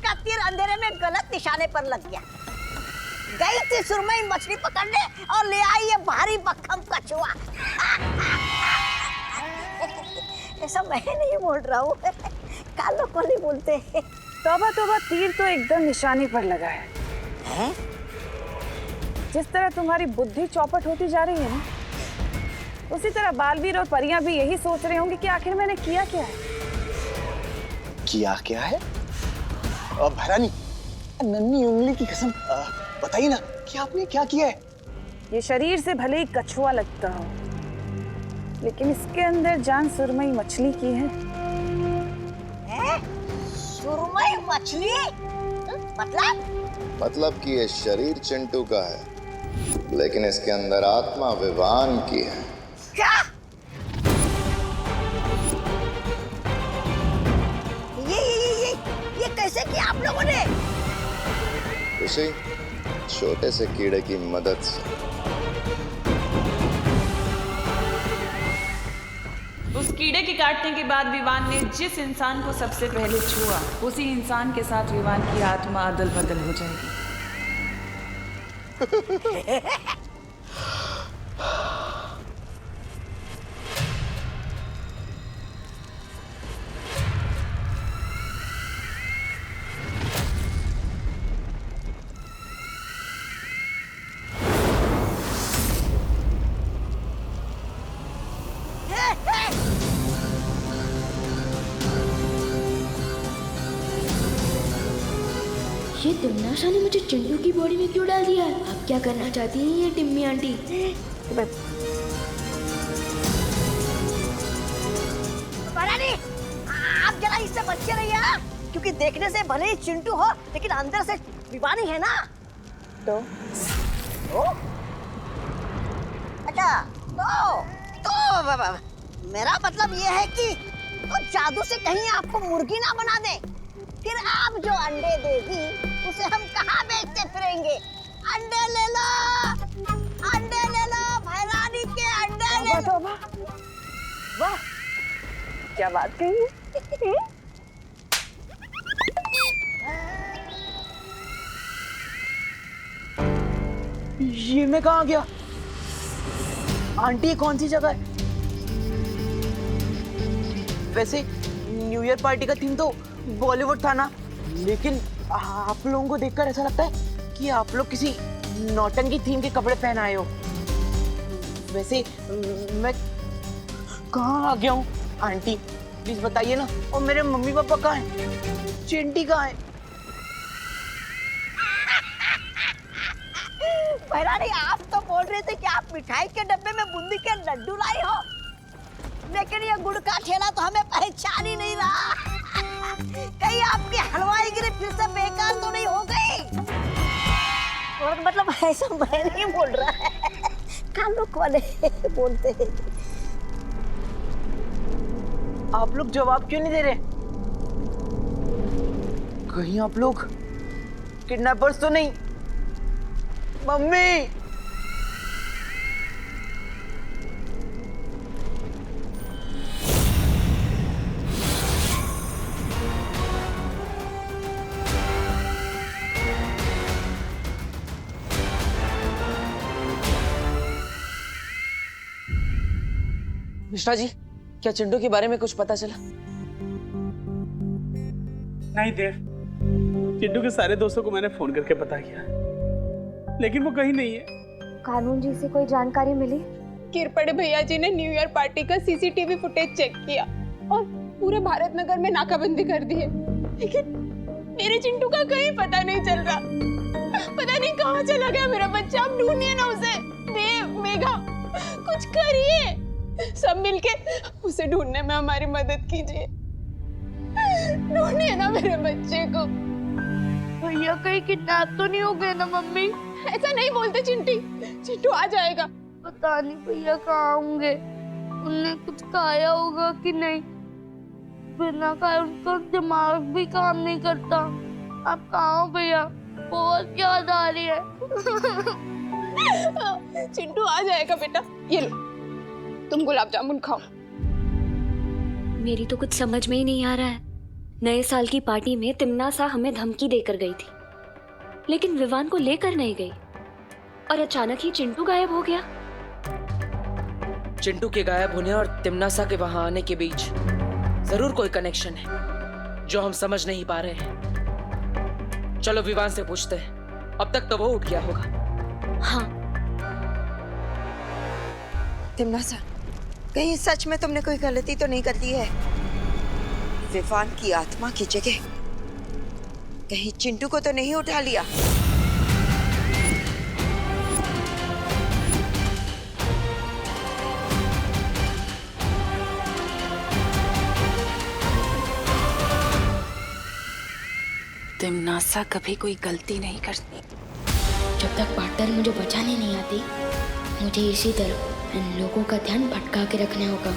का तीर अंधेरे में गलत निशाने पर लग गया। गई थी सुरमई मछली पकड़ने और ले आई ये भारी भक्कम कछुआ। ऐसा मैं नहीं बोल रहा हूँ, कालों को नहीं बोलते। तौबा तौबा, तीर तो एकदम निशाने पर लगा है। जिस तरह तुम्हारी बुद्धि चौपट होती जा रही है ना, उसी तरह बालवीर और परियां भी यही सोच रहे होंगे कि आखिर मैंने किया क्या है। किया क्या है? भैरानी, नन्ही उंगली की कसम बताइए ना कि आपने क्या किया है? ये शरीर से भले ही कछुआ लगता हो, लेकिन इसके अंदर जान सुरमई मछली की है। सुरमई मछली? मतलब कि ये शरीर चिंटू का है, लेकिन इसके अंदर आत्मा विवान की है। क्या? ये कैसे किया आप लोगों ने? उसी छोटे से कीड़े की मदद से। उस कीड़े के काटने के बाद विवान ने जिस इंसान को सबसे पहले छुआ, उसी इंसान के साथ विवान की आत्मा अदल बदल हो जाएगी। ये तिमनाशा ने मुझे चिंटू की बॉडी में क्यों डाल दिया है? अब क्या करना चाहती हैं ये टिम्मी आंटी? आप जरा इससे बचे रहिए, क्योंकि देखने से भले ही चिंटू हो, लेकिन अंदर से विवानी है ना। तो अच्छा, तो मेरा मतलब ये है कि तो जादू से कहीं आपको मुर्गी ना बना दे, फिर आप जो अंडे देगी उसे हम कहाँ बेचते फिरेंगे? अंडे ले लो, भैरानी के अंडे ले लो। वाह, क्या बात कही है। ये मैं कहाँ गया? आंटी कौन सी जगह है? वैसे न्यू ईयर पार्टी का थीम तो बॉलीवुड था ना, लेकिन आप लोगों को देखकर ऐसा लगता है कि आप लोग किसी नौटंकी थीम के कपड़े पहन आए हो। वैसे मैं कहाँ आ गया हूँ? आंटी प्लीज बताइए ना। और मेरे मम्मी पापा कहाँ हैं? चिंटी कहाँ है? भैरानी, आप तो बोल रहे थे कि आप मिठाई के डब्बे में बूंदी के लड्डू लाई हो, लेकिन ये गुड़ का ठेला तो हमें पहचान ही नहीं रहा। कहीं आपकी हलवाई गिरी फिर से बेकार तो नहीं हो गई? और मतलब ऐसा मैं नहीं बोल रहा है, कानूक वाले बोलते हैं। आप लोग जवाब क्यों नहीं दे रहे? कहीं आप लोग किडनैपर्स तो नहीं? मम्मी, मिश्रा जी, क्या चिंटू के बारे में कुछ पता चला? नहीं देव, चिंटू के सारे दोस्तों को मैंने फोन करके पता किया, लेकिन वो कहीं नहीं है। कानून जी से कोई जानकारी मिली? किरपड़े भैया जी ने न्यू ईयर पार्टी का सीसीटीवी फुटेज चेक किया और पूरे भारत नगर में नाकाबंदी कर दी है, लेकिन मेरे चिंटू का कहीं पता नहीं चल रहा। पता नहीं कहाँ चला गया मेरा बच्चा। आप ढूंढिए ना उसे। देव, मेघा, कुछ करिए, सब मिलके उसे ढूंढने में हमारी मदद कीजिए। ढूंढिए ना मेरे बच्चे को। भैया कहीं किडनैप तो नहीं हो गए ना मम्मी? ऐसा नहीं बोलते चिंटी, चिंटू आ जाएगा। पता नहीं भैया कहाँ होंगे, उनने कुछ खाया होगा कि नहीं। बिना खाए उनका दिमाग भी काम नहीं करता। आप कहाँ हो भैया? बहुत याद आ रही है। चिंटू आ जाएगा बेटा। ये लो, तुम गुलाब जामुन खाओ। मेरी तो कुछ समझ में ही नहीं आ रहा है, नए साल की पार्टी में तिम्नासा हमें धमकी देकर गई थी, लेकिन विवान को लेकर नहीं गई और अचानक ही चिंटू गायब हो गया। चिंटू के गायब होने और तिम्नासा के वहां आने के बीच जरूर कोई कनेक्शन है जो हम समझ नहीं पा रहे हैं। चलो विवान से पूछते हैं, अब तक तो वो उठ गया होगा। हाँ। तिम्नासा, कहीं सच में तुमने कोई गलती तो नहीं कर दी है? विवान की आत्मा की जगह कहीं चिंटू को तो नहीं उठा लिया? तिम्नासा कभी कोई गलती नहीं करती। जब तक पार्टनर मुझे बचाने नहीं आती, मुझे इसी तरह इन लोगों का ध्यान भटका के रखना होगा।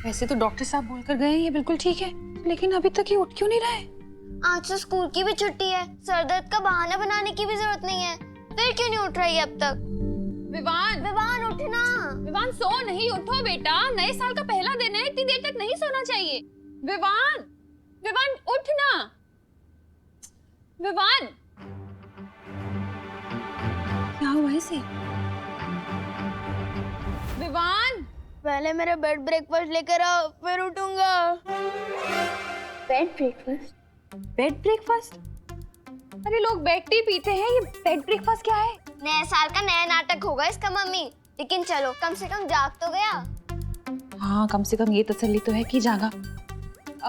वैसे तो डॉक्टर साहब बोलकर गए हैं ये बिल्कुल ठीक है, लेकिन अभी तक ये उठ क्यों नहीं रहा है? आज तो स्कूल की भी छुट्टी है, सर दर्द का बहाना बनाने की भी जरूरत नहीं है। फिर क्यों नहीं उठ रही है अब तक? विवान, विवान उठना। विवान सो नहीं, उठो बेटा, नए साल का पहला दिन है, इतनी देर तक नहीं सोना चाहिए। विवान, विवान उठना। विवान, क्या हुआ इसे? विवान, पहले मेरा बेड ब्रेकफास्ट लेकर आओ, फिर उठूंगा। Bed breakfast? Bed breakfast? अरे लोग बेड टी पीते हैं, ये बेड ब्रेकफास्ट क्या है? नए साल का नया नाटक होगा इसका मम्मी। लेकिन चलो, कम से कम जाग तो गया। हाँ, कम से कम ये तसल्ली तो है कि जागा।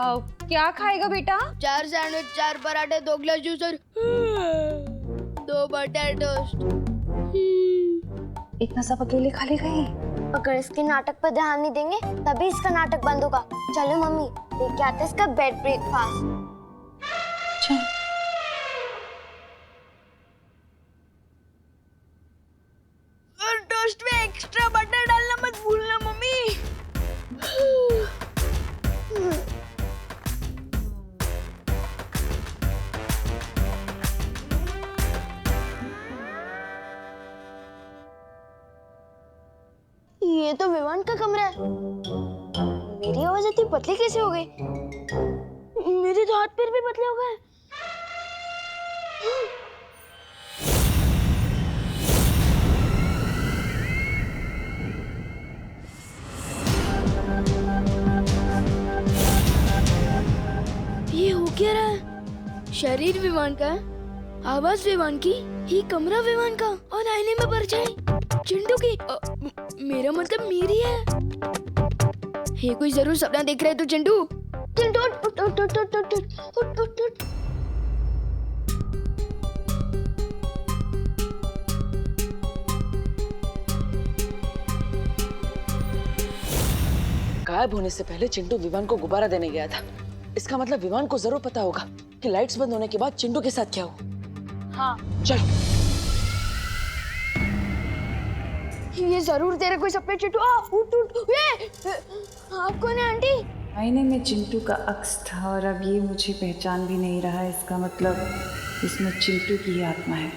क्या खाएगा बेटा? 4 सैंडविच, 4 पराठे, 2 ग्लास जूस और 2 बटर टोस्ट। इतना सब अकेले खा लेगा ये? अगर इसके नाटक पर ध्यान नहीं देंगे तभी इसका नाटक बंद होगा। चलो मम्मी, लेके आते हैं इसका बेड ब्रेकफास्ट। चल। और टोस्ट में एक्स्ट्रा बटर डालना मत भूलना मम्मी। ये तो विवान का कमरा है। मेरी आवाज इतनी पतली कैसे हो गई? मेरे तो हाथ पैर भी पतले हो गए। ये हो क्या रहा है? शरीर विवान का है, आवाज विवान की, ये कमरा विवान का और आईने में परछाई चिंटू की। मेरा मतलब मेरी है। ये कोई जरूर सपना देख रहा है। तो चिंटू, चिंटू उठ उठ उठ उठ उठ उठ उठ उठ उठ। गायब होने से पहले चिंटू विवान को गुब्बारा देने गया था। इसका मतलब विवान को जरूर पता होगा कि लाइट्स बंद होने के बाद चिंटू के साथ क्या हो। हाँ। चल। ये जरूर तेरे कोई सपने। चिंटू उठ उठ। ये आप कौन है आंटी? आईने में चिंटू का अक्स था और अब ये मुझे पहचान भी नहीं रहा है। इसका मतलब इसमें चिंटू की ही आत्मा है।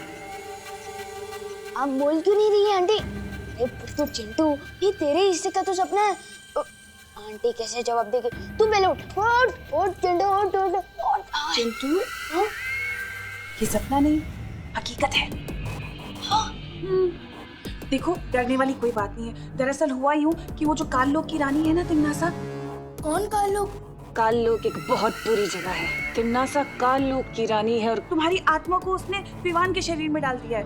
आप बोल क्यों नहीं रही है आंटी? अरे पुत्तू चिंटू, ये तेरे हिस्से का तो सपना है। आंटी कैसे जवाब देगी? तू पहले उठ उठ उठ चिंटू उठ उठ उठ। चिंटू, ये सपना नहीं, हकीकत है। देखो, डरने वाली कोई बात नहीं है। दरअसल हुआ यूं कि वो जो काल लोक की रानी है ना तिम्नासा। कौन काल लोक? काल लोक एक बहुत बुरी जगह है। तिम्नासा काल लोक की रानी है और तुम्हारी आत्मा को उसने विवान के शरीर में डाल दिया है।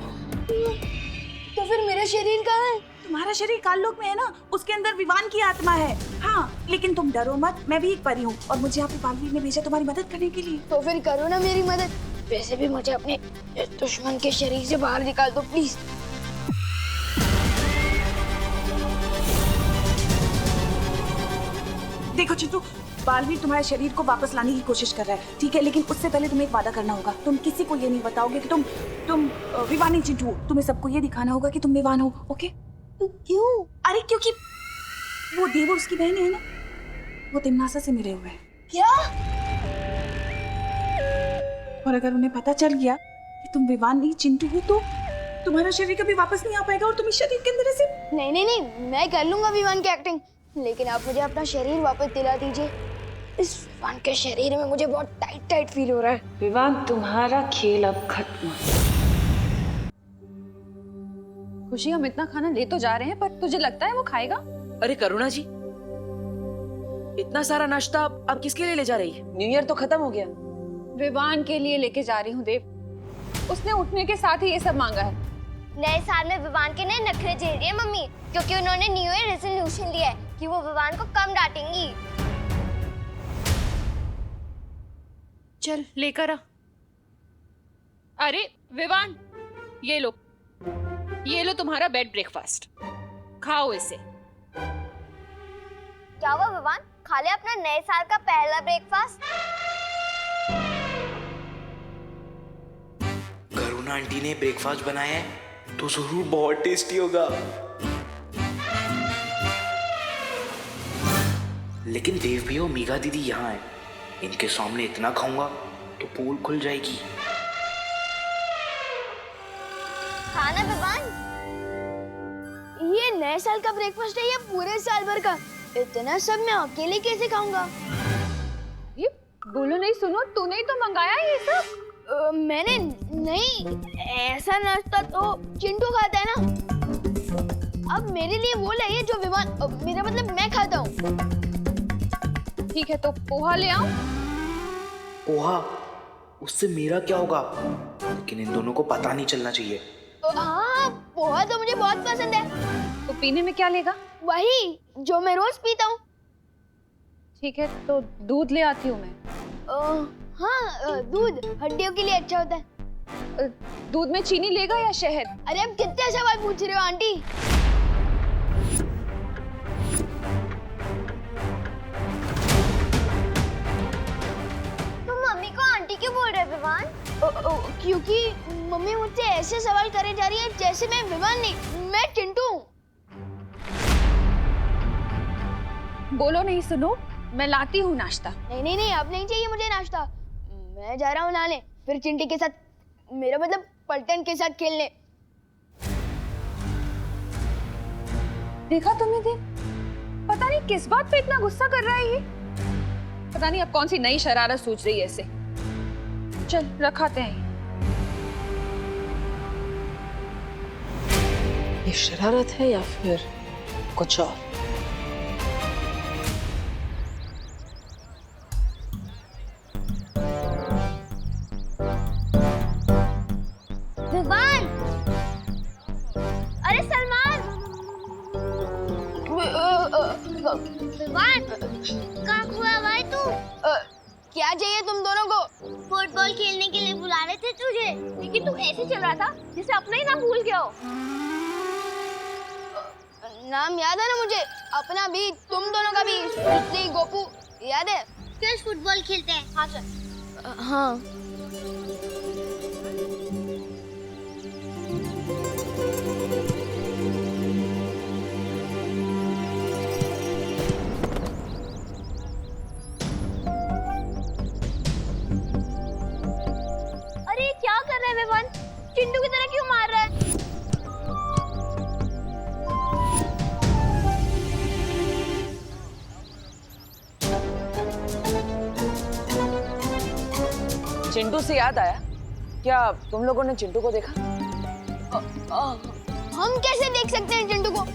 तो फिर मेरा शरीर कहाँ है? तुम्हारा शरीर काल लोक में है ना, उसके अंदर विवान की आत्मा है। हाँ, लेकिन तुम डरो मत, मैं भी एक परी हूँ और मुझे यहाँ पे बालवीर ने भेजा तुम्हारी मदद करने के लिए। तो फिर करो ना मेरी मदद। वैसे भी मुझे अपने दुश्मन के शरीर से बाहर निकाल दो प्लीज। देखो चिंटू, बालवीर तुम्हारे शरीर को वापस लाने की कोशिश कर रहा है, ठीक है? लेकिन उससे पहले तुम्हें एक वादा करना होगा। तुम किसी को ये नहीं बताओगे कि तुम विवान नहीं चिंटू। तुम्हें सबको ये दिखाना होगा कि तुम विवान हो, ओके? क्यों? अरे क्योंकि वो देव और उसकी बहन है ना, वो तिम्नासा से मिले हुए हैं। क्या? और अगर उन्हें पता चल गया कि तुम विवान नहीं चिंटू हो तो तुम्हारा शरीर कभी वापस नहीं आ पाएगा और तुम इस शरीर के अंदर ऐसे। नहीं, मैं कर लूंगा विवान की एक्टिंग। लेकिन आप मुझे अपना शरीर वापस दिला दीजिए। इस विवान के शरीर में मुझे बहुत टाइट टाइट फील हो रहा है। विवान, तुम्हारा खेल अब खत्म। खुशी, हम इतना खाना ले तो जा रहे हैं, पर तुझे लगता है वो खाएगा? अरे करुणा जी, इतना सारा नाश्ता आप किसके लिए ले जा रही है? न्यू ईयर तो खत्म हो गया। विवान के लिए लेके जा रही हूँ देव। उसने उठने के साथ ही ये सब मांगा है। नए साल में विवान के नए नखरे झेल रही है मम्मी, क्योंकि उन्होंने न्यू ईयर रेजोल्यूशन लिया है कि वो विवान को कम डांटेंगी। चल लेकर आ। अरे विवान, ये लो तुम्हारा बेड ब्रेकफास्ट, खाओ इसे। क्या हुआ विवान, खा ले अपना नए साल का पहला ब्रेकफास्ट। करुणा आंटी ने ब्रेकफास्ट बनाया है तो जरूर बहुत टेस्टी होगा। लेकिन देव भी और मीगा दीदी यहाँ है, इनके सामने इतना खाऊंगा तो पोल खुल जाएगी। खाना विवान, ये नए साल का ब्रेकफास्ट है या पूरे साल भर का? इतना सब मैं अकेले कैसे खाऊंगा? ये बोलो नहीं, सुनो, तूने ही तो मंगाया ये सब। मैंने नहीं, ऐसा नाश्ता तो चिंटू खाता है ना। अब मेरे लिए वो लाइए जो विवान, मेरा मतलब मैं खाता हूँ। ठीक है, तो पोहा ले आओ। पोहा? उससे मेरा क्या होगा? लेकिन इन दोनों को पता नहीं चलना चाहिए। हाँ, पोहा तो मुझे बहुत पसंद है। तो पीने में क्या लेगा? वही जो मैं रोज पीता हूँ। ठीक है, तो दूध ले आती हूँ मैं। हाँ, दूध हड्डियों के लिए अच्छा होता है। दूध में चीनी लेगा या शहद? अरे अब कितने सवाल पूछ रहे हो आंटी। तुम मम्मी को आंटी क्यों बोल रहे हो विवान? क्योंकि मम्मी मुझसे ऐसे सवाल करे जा रही है जैसे मैं विवान नहीं, मैं चिंटू हूँ। बोलो नहीं, सुनो, मैं लाती हूँ नाश्ता। नहीं, अब नहीं चाहिए मुझे नाश्ता। मैं जा रहा हूँ नहाने, फिर चिंटी के साथ, मेरा मतलब पलटन के साथ खेलने। देखा तुमने देव, पता नहीं किस बात पे इतना गुस्सा कर रहा है ये। पता नहीं अब कौन सी नई शरारत सोच रही है ऐसे। चल रखाते हैं। ये शरारत है या फिर कुछ और? विवान, अरे सलमान, विवान, कहाँ हुआ भाई तू? क्या चाहिए तुम दोनों को? फुटबॉल खेलने के लिए बुला रहे थे तुझे, लेकिन तू ऐसे चल रहा था जैसे अपना ही नाम भूल गया हो। नाम याद है ना मुझे, अपना भी, तुम दोनों का भी, सुश्री, गोपू, याद है? चल फुटबॉल खेलते हैं। हाँ चल। हाँ। अरे क्या कर रहे हैं विवान? चिंटू की तरह क्यों मार रहा है? चिंटू से याद आया, क्या तुम लोगों ने चिंटू को देखा? हम कैसे देख सकते हैं चिंटू को?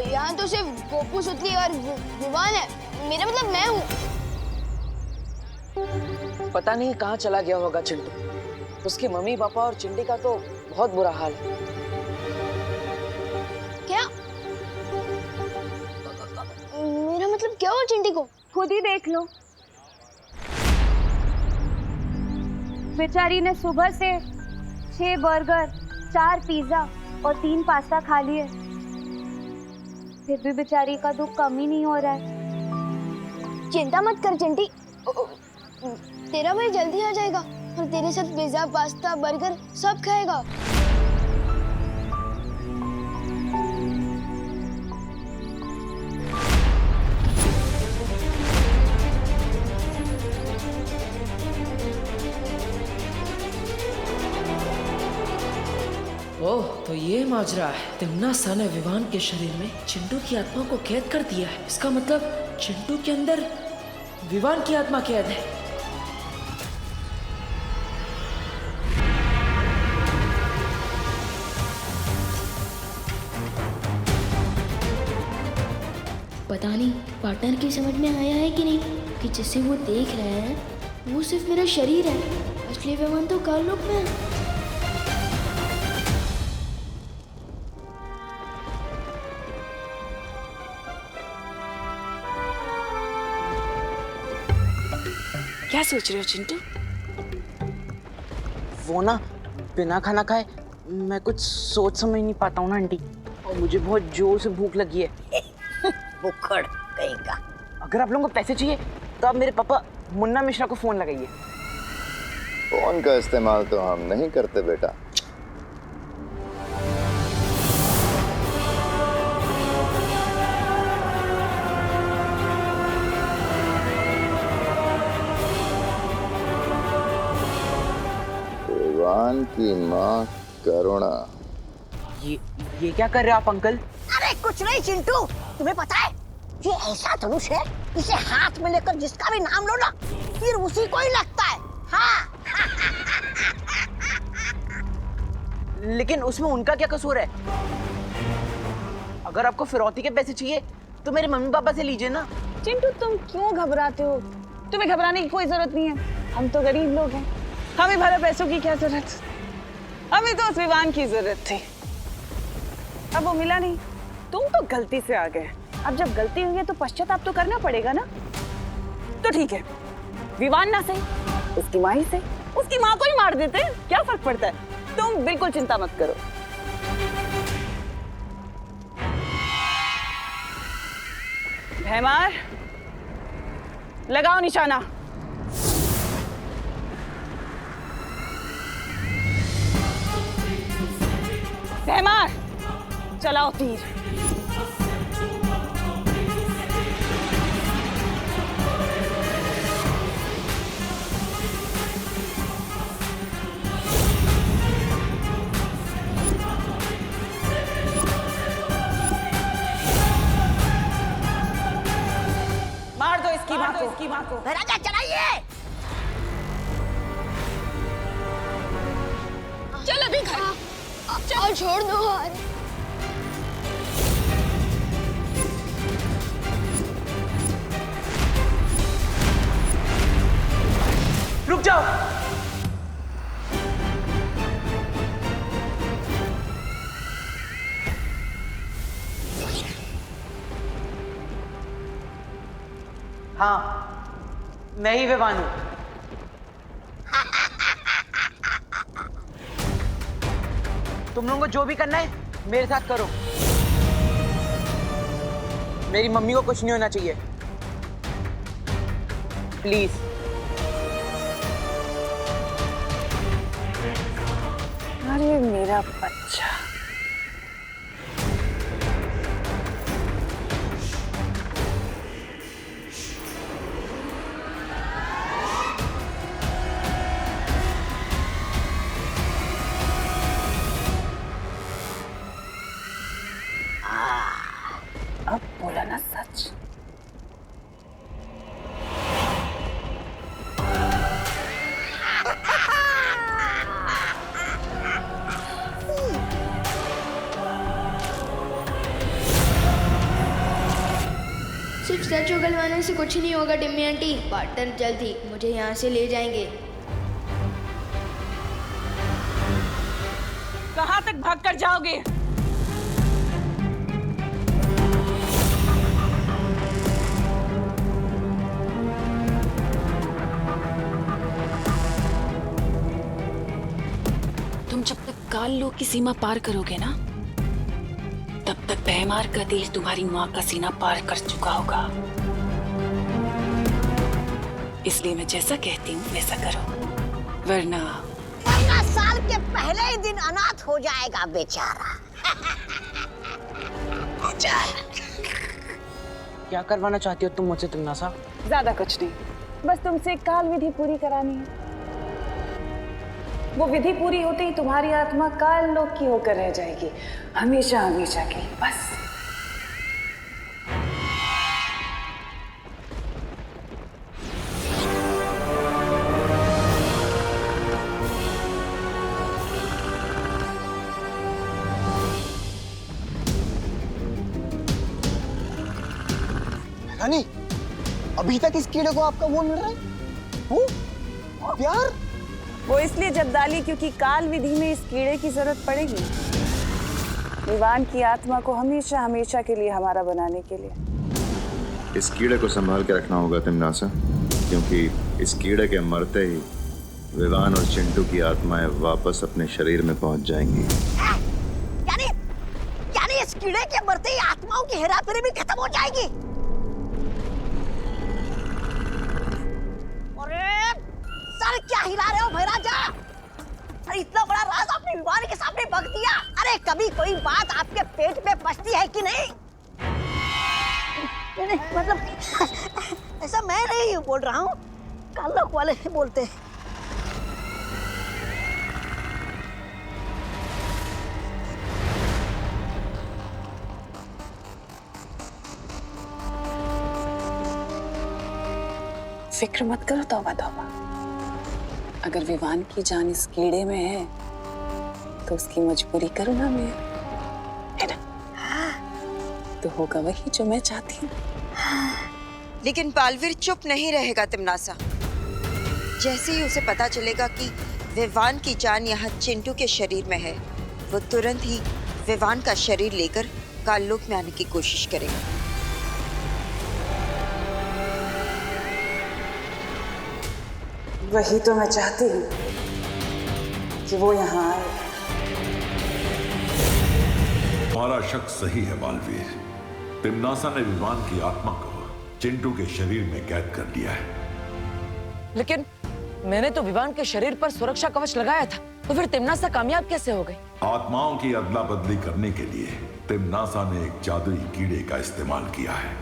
यहाँ तो सिर्फ गोपू, सुतली और विवान है, मेरा मतलब मैं हूँ। पता नहीं कहाँ चला गया होगा चिंटू। उसके मम्मी पापा और चिंटी का तो बहुत बुरा हाल है। क्या? मेरा मतलब क्या हुआ चिंटी को? खुद ही देख लो। बेचारी ने सुबह से 6 बर्गर, 4 पिज्जा और 3 पास्ता खा लिए, फिर भी बेचारी का दुख कम ही नहीं हो रहा है। चिंता मत कर चिंटी, तेरा भाई जल्दी आ जाएगा और तेरे साथ पिज्जा, पास्ता, बर्गर सब खाएगा। ओह, तो ये माजरा है। तिम्नासा ने विवान के शरीर में चिंटू की आत्मा को कैद कर दिया है। इसका मतलब चिंटू के अंदर विवान की आत्मा कैद है। पता नहीं पार्टनर की समझ में आया है कि नहीं कि जिसे वो देख रहे हैं वो सिर्फ मेरा शरीर है, असली विवान तो काललोक में है। क्या सोच रहे हो चिंटू? वो ना बिना खाना खाए मैं कुछ सोच समझ नहीं पाता हूँ ना आंटी, और मुझे बहुत जोर से भूख लगी है। बुक्कड़ कहीं का। अगर आप लोगों को पैसे चाहिए तो आप मेरे पापा मुन्ना मिश्रा को फोन लगाइए। फोन का इस्तेमाल तो हम नहीं करते बेटा। विवान की माँ करुणा। ये क्या कर रहे हो आप अंकल? अरे कुछ नहीं चिंटू, तुम्हें पता है ये ऐसा धनुष है, इसे हाथ में लेकर जिसका भी नाम लो ना फिर उसी को ही लगता है। हाँ। लेकिन उसमें उनका क्या कसूर है? अगर आपको फिरौती के पैसे चाहिए तो मेरे मम्मी पापा से लीजिए ना। चिंटू तुम क्यों घबराते हो? तुम्हें घबराने की कोई जरूरत नहीं है। हम तो गरीब लोग हैं, हमें भले पैसों की क्या जरूरत। हमें तो उस विवान की जरूरत थी, अब वो मिला नहीं। तुम तो गलती से आ गए, अब जब गलती हुई है तो पश्चाताप तो करना पड़ेगा ना। तो ठीक है, विवान ना सही, उसकी माँ ही सही, उसकी माँ को ही मार देते, क्या फर्क पड़ता है। तुम बिल्कुल चिंता मत करो। भैमार लगाओ निशाना। भैमार चलाओ तीर। मार दो इसकी माँ को। राजा चलाइए। चल अभी घर चल, छोड़ दो। रुक जाओ। हाँ, मैं ही विवान हूं। तुम लोगों को जो भी करना है मेरे साथ करो। मेरी मम्मी को कुछ नहीं होना चाहिए, प्लीज। अरे मेरा बच्चा, अब बोला ना सच। सिर्फ सच उगलवाने से कुछ नहीं होगा टिम्मी आंटी। पार्टनर जल्द ही मुझे यहाँ से ले जाएंगे। कहाँ तक भाग कर जाओगे? तुम जब तक काल लोक की सीमा पार करोगे ना, तब तक भैमार का देह तुम्हारी माँ का सीना पार कर चुका होगा। इसलिए मैं जैसा कहती हूँ वैसा करो, वरना 15 साल के पहले ही दिन अनाथ हो जाएगा बेचारा। क्या करवाना चाहती हो तुम मुझसे तिम्नासा? ज्यादा कुछ नहीं, बस तुमसे काल विधि पूरी करानी है। वो विधि पूरी होते ही तुम्हारी आत्मा काल लोक की होकर रह जाएगी, हमेशा हमेशा की, बस। रानी, अभी तक इस कीड़े को आपका वो मिल रहा है? वो प्यार? वो इसलिए जब्दाली क्योंकि काल विधि में इस कीड़े की जरूरत पड़ेगी, विवान की आत्मा को हमेशा हमेशा के लिए हमारा बनाने के लिए। इस कीड़े को संभाल के रखना होगा तिमनासा, क्योंकि इस कीड़े के मरते ही विवान और चिंटू की आत्माएं वापस अपने शरीर में पहुंच जाएंगी। यानी इस कीड़े के मरते ही आत्माओं की हेराफेरी भी खत्म हो जाएगी। सर क्या हिला रहे हो भैराजा? अरे इतना बड़ा राज आपने विवान के सामने बक दिया। अरे कभी कोई बात आपके पेट में पचती है कि नहीं? नहीं मतलब ऐसा मैं नहीं बोल रहा हूँ, कालोक वाले बोलते हैं। फिक्र मत करो तौबा तौबा, अगर विवान की जान इस कीड़े में है तो उसकी मजबूरी करूँ ना मैं, है ना? तो होगा वही जो मैं चाहती हूँ। लेकिन बालवीर चुप नहीं रहेगा तिमनासा। जैसे ही उसे पता चलेगा कि विवान की जान यहाँ चिंटू के शरीर में है, वो तुरंत ही विवान का शरीर लेकर काललोक में आने की कोशिश करेगा। वही तो मैं चाहती हूँ कि वो यहाँ आए। तुम्हारा शक सही है बालवीर। तिमनासा ने विवान की आत्मा को चिंटू के शरीर में कैद कर लिया है। लेकिन मैंने तो विवान के शरीर पर सुरक्षा कवच लगाया था, तो फिर तिमनासा कामयाब कैसे हो गई? आत्माओं की अदला बदली करने के लिए तिमनासा ने एक जादुई कीड़े का इस्तेमाल किया है,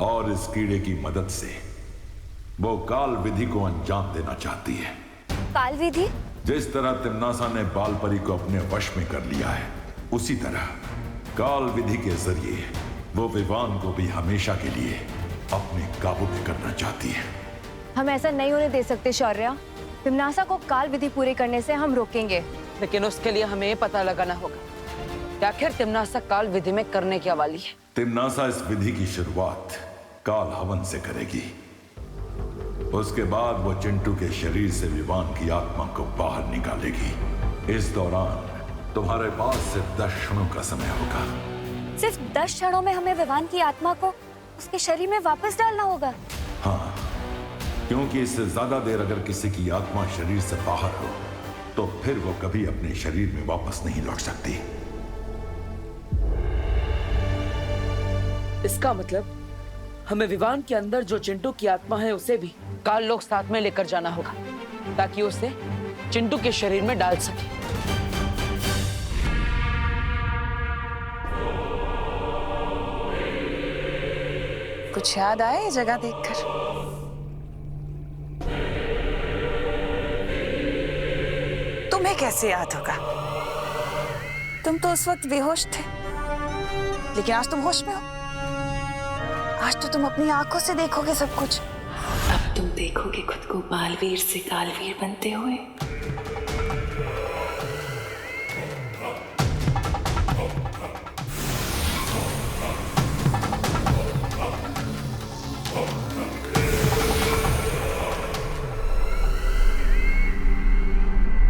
और इस कीड़े की मदद से वो काल विधि को अंजाम देना चाहती है। काल विधि? जिस तरह तिमनासा ने बालपरी को अपने वश में कर लिया है, उसी तरह काल विधि के जरिए वो विवान को भी हमेशा के लिए अपने काबू में करना चाहती है। हम ऐसा नहीं होने दे सकते शौर्या। तिमनासा को काल विधि पूरी करने से हम रोकेंगे। लेकिन उसके लिए हमें पता लगाना होगा कि आखिर तिमनासा काल विधि में करने क्या वाली है। तिमनासा इस विधि की शुरुआत काल हवन से करेगी। उसके बाद वो चिंटू के शरीर से विवान की आत्मा को बाहर निकालेगी। इस दौरान तुम्हारे पास सिर्फ 10 क्षणों का समय होगा। सिर्फ 10 क्षणों में हमें विवान की आत्मा को उसके शरीर में वापस डालना होगा? हाँ, क्योंकि इससे ज्यादा देर अगर किसी की आत्मा शरीर से बाहर हो तो फिर वो कभी अपने शरीर में वापस नहीं लौट सकती। इसका मतलब हमें विवान के अंदर जो चिंटू की आत्मा है उसे भी काल लोक साथ में लेकर जाना होगा, ताकि उसे चिंटू के शरीर में डाल सके। कुछ याद आए ये जगह देखकर? तुम्हें कैसे याद होगा? तुम तो उस वक्त बेहोश थे, लेकिन आज तुम होश में हो। आज तो तुम अपनी आंखों से देखोगे सब कुछ। अब तुम देखोगे खुद को बालवीर से कालवीर बनते हुए।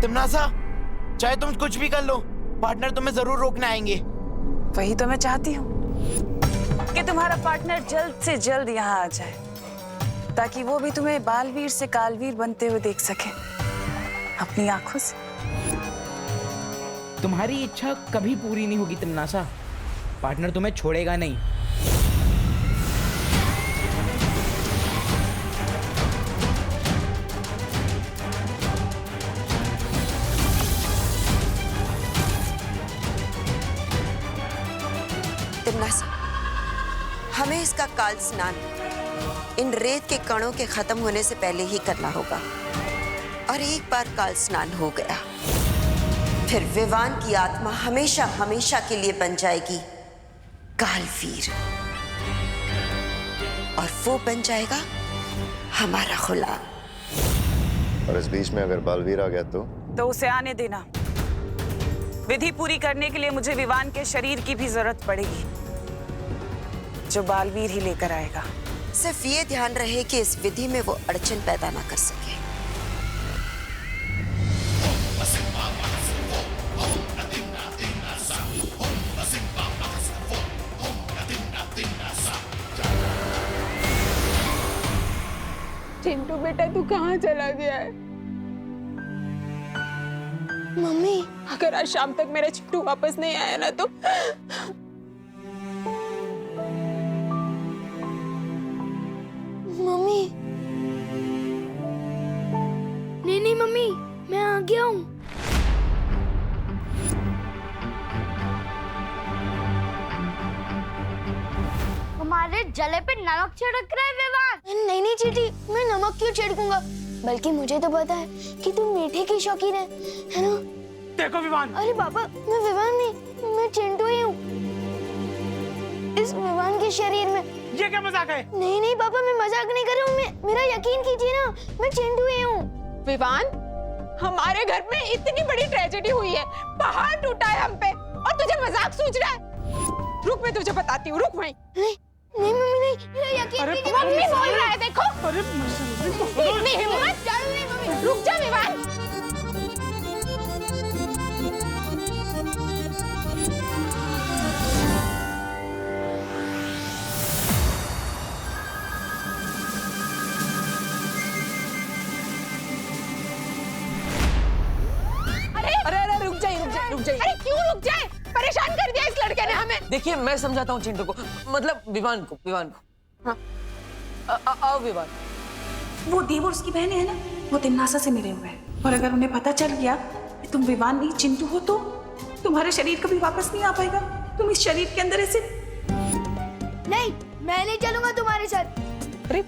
तिमनासा, चाहे तुम कुछ भी कर लो, पार्टनर तुम्हें जरूर रोकने आएंगे। वही तो मैं चाहती हूँ कि तुम्हारा पार्टनर जल्द से जल्द यहाँ आ जाए, ताकि वो भी तुम्हें बालवीर से कालवीर बनते हुए देख सके अपनी आंखों से। तुम्हारी इच्छा कभी पूरी नहीं होगी तिमनासा। पार्टनर तुम्हें छोड़ेगा नहीं। तिमनासा, हमें इसका काल स्नान इन रेत के कणों के खत्म होने से पहले ही करना होगा। और एक बार काल स्नान हो गया, फिर विवान की आत्मा हमेशा हमेशा के लिए बन जाएगी कालवीर, और वो बन जाएगा हमारा गुलाम। और इस बीच में अगर बालवीर आ गया तो उसे आने देना। विधि पूरी करने के लिए मुझे विवान के शरीर की भी जरूरत पड़ेगी, जो बालवीर ही लेकर आएगा। सिर्फ ये ध्यान रहे कि इस विधि में वो अड़चन पैदा ना कर सके। चिंटू बेटा तू कहाँ चला गया है? मम्मी, अगर आज शाम तक मेरा चिंटू वापस नहीं आया ना तो मम्मी। नहीं मम्मी, मैं आ गया हूँ। हमारे जले पे नमक छिड़क रहा है विवान। नहीं चीटी, मैं नमक क्यों छिड़कूंगा? बल्कि मुझे तो पता है कि तू मीठे की शौकीन है ना? देखो विवान। अरे पापा, मैं विवान नहीं, मैं चिंटू ही हूँ। इस विवान के शरीर में। ये क्या मजाक है? नहीं पापा, मैं मजाक नहीं कर रहा हूँ। मेरा यकीन कीजिए ना, मैं चिंटू ही हूँ। विवान, हमारे घर में इतनी बड़ी ट्रेजेडी हुई है, पहाड़ टूटा है हम पे, और तुझे मजाक सूझ रहा है? रुक, मैं तुझे बताती हूँ, रुक वहीं। नहीं मम्मी नहीं, मेरा यकीन कीजिए। मम्मी बोल रहा है, देखो। अरे इतनी हिम्मत, रुक जा विवान। अरे रुक जाइए। अरे क्यों रुक जाए? परेशान कर दिया इस लड़के ने हमें। देखिए, मैं समझाता हूँ चिंटू को, मतलब विवान को। हाँ। आओ विवान। वो देव और उसकी बहन है ना, वो तिमनासा से मिले हुए हैं, और अगर उन्हें पता चल गया कि तुम विवान नहीं चिंटू हो तो तुम्हारा शरीर कभी वापस नहीं आ पाएगा। तुम इस शरीर के अंदर ऐसे। नहीं, मैं नहीं चलूंगा तुम्हारे साथ। अरे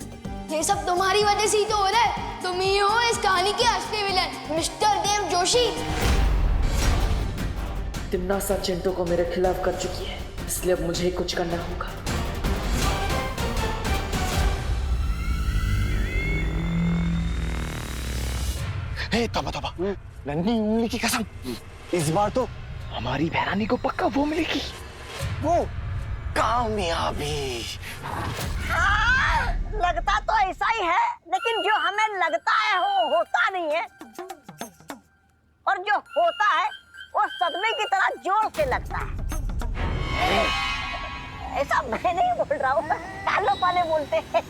ये सब तुम्हारी वजह से ही तो हो रहा है। तुम ही हो इस कहानी के असली विलन, मिस्टर देव जोशी। तिमनासा चिंटू को मेरे खिलाफ कर चुकी है, इसलिए अब मुझे ही कुछ करना होगा। हे तबा, नन्ही उंगली की कसम, इस बार तो हमारी बहरानी को पक्का वो मिलेगी, वो कामयाबी। लगता तो ऐसा ही है, लेकिन जो हमें लगता है वो होता नहीं है, और जो होता है वो सदमे की तरह जोर से लगता है। ऐसा मैं नहीं बोल रहा हूँ, कालो पाले बोलते हैं।